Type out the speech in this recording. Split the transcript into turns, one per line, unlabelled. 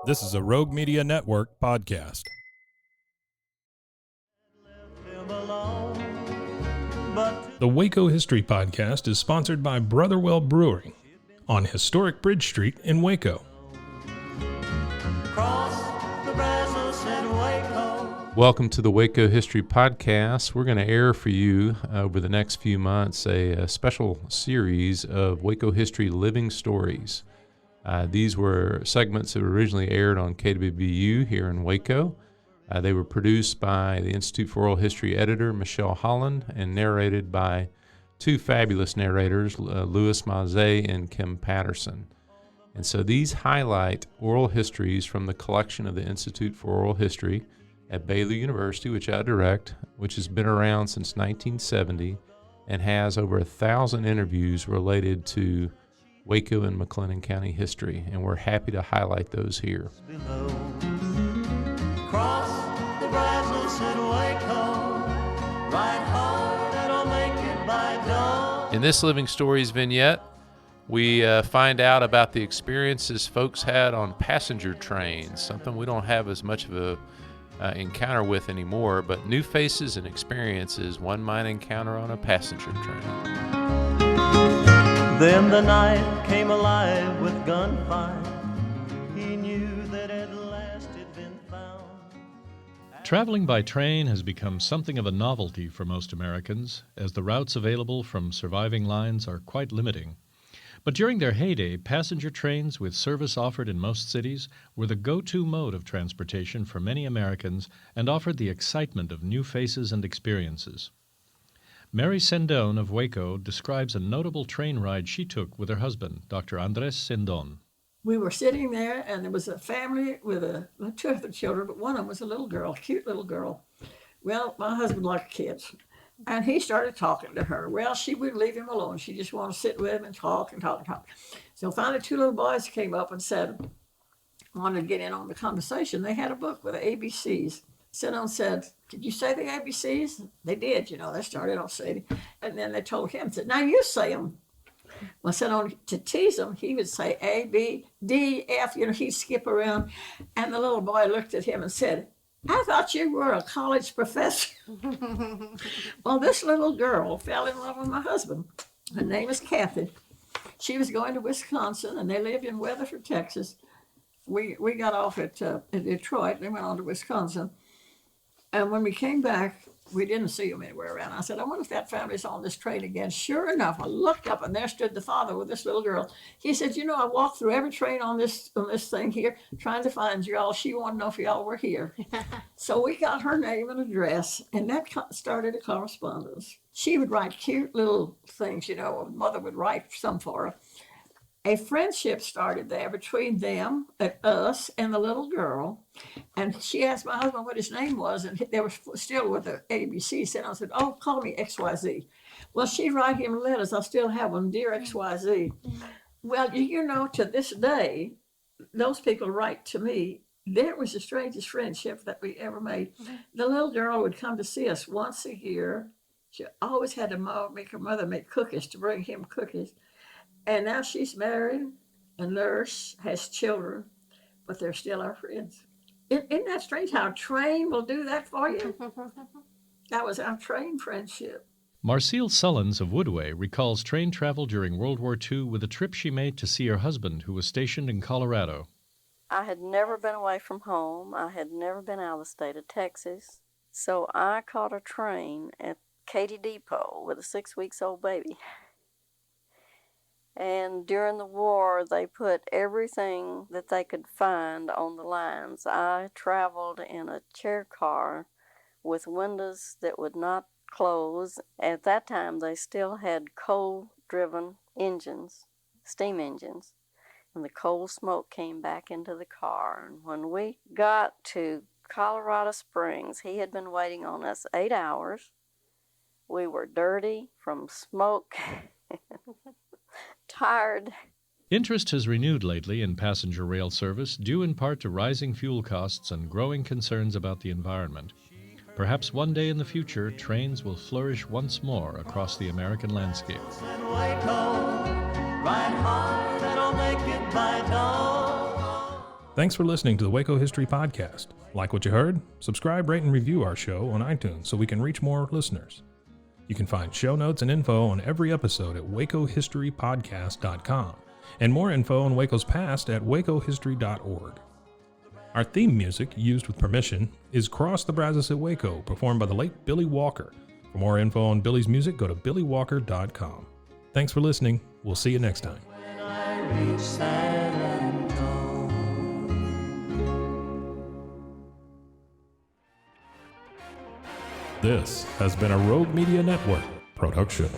This is a Rogue Media Network podcast. The Waco History Podcast is sponsored by Brotherwell Brewing on historic Bridge Street in Waco.
Welcome to the Waco History Podcast. We're going to air for you over the next few months a special series of Waco History Living Stories. These were segments that were originally aired on KWBU here in Waco. They were produced by the Institute for Oral History editor, Michelle Holland, and narrated by two fabulous narrators, Louis Maze and Kim Patterson. And so these highlight oral histories from the collection of the Institute for Oral History at Baylor University, which I direct, which has been around since 1970 and has over 1,000 interviews related to Waco and McLennan County history, and we're happy to highlight those here.
Cross the Brazos at Waco, ride hard and I'll make it by dawn.
In this Living Stories vignette, we find out about the experiences folks had on passenger trains, something we don't have as much of a encounter with anymore, but new faces and experiences one might encounter on a passenger train.
Then the night came alive with gunfire. He knew that at last it'd been found.
Traveling by train has become something of a novelty for most Americans, as the routes available from surviving lines are quite limiting. But during their heyday, passenger trains with service offered in most cities were the go-to mode of transportation for many Americans and offered the excitement of new faces and experiences. Mary Sendón of Waco describes a notable train ride she took with her husband, Dr. Andrés Sendón.
We were sitting there, and there was a family with two other children, but one of them was a little girl, a cute little girl. Well, my husband liked kids. And he started talking to her. Well, she wouldn't leave him alone. She just wanted to sit with him and talk and talk and talk. So finally, two little boys came up and said, wanted to get in on the conversation. They had a book with the ABCs. Sendón said, "Did you say the ABCs?" They did, they started off saying. And then they told him, said, "Now you say them." Well, Sendón, to tease him, he would say A, B, D, F, he'd skip around. And the little boy looked at him and said, "I thought you were a college professor." Well, this little girl fell in love with my husband. Her name is Kathy. She was going to Wisconsin, and they lived in Weatherford, Texas. We got off at Detroit. They went on to Wisconsin. And when we came back, we didn't see them anywhere around. I said, "I wonder if that family's on this train again." Sure enough, I looked up, and there stood the father with this little girl. He said, "I walked through every train on this thing here, trying to find y'all. She wanted to know if y'all were here." So we got her name and address, and that started a correspondence. She would write cute little things, mother would write some for her. A friendship started there between them, us, and the little girl. And she asked my husband what his name was, and they were still with the ABC. I said, "Oh, call me XYZ." Well, she'd write him letters. I still have them, "Dear XYZ." Well, to this day, those people write to me. That was the strangest friendship that we ever made. The little girl would come to see us once a year. She always had to make her mother make cookies to bring him cookies. And now she's married, a nurse, has children, but they're still our friends. Isn't that strange how a train will do that for you? That was our train friendship.
Marcelle Sullins of Woodway recalls train travel during World War II with a trip she made to see her husband, who was stationed in Colorado.
I had never been away from home. I had never been out of the state of Texas. So I caught a train at Katy Depot with a 6-week-old baby. And during the war, they put everything that they could find on the lines. I traveled in a chair car with windows that would not close. At that time, they still had coal-driven engines, steam engines, and the coal smoke came back into the car. And when we got to Colorado Springs, he had been waiting on us 8 hours. We were dirty from smoke. Tired.
Interest has renewed lately in passenger rail service, due in part to rising fuel costs and growing concerns about the environment. Perhaps one day in the future, trains will flourish once more across the American landscape.
Thanks for listening to the Waco History Podcast. Like what you heard? Subscribe, rate, and review our show on iTunes so we can reach more listeners. You can find show notes and info on every episode at wacohistorypodcast.com, and more info on Waco's past at wacohistory.org. Our theme music, used with permission, is Cross the Brazos at Waco, performed by the late Billy Walker. For more info on Billy's music, go to billywalker.com. Thanks for listening. We'll see you next time.
When I reach San Antone.
This has been a Rogue Media Network production.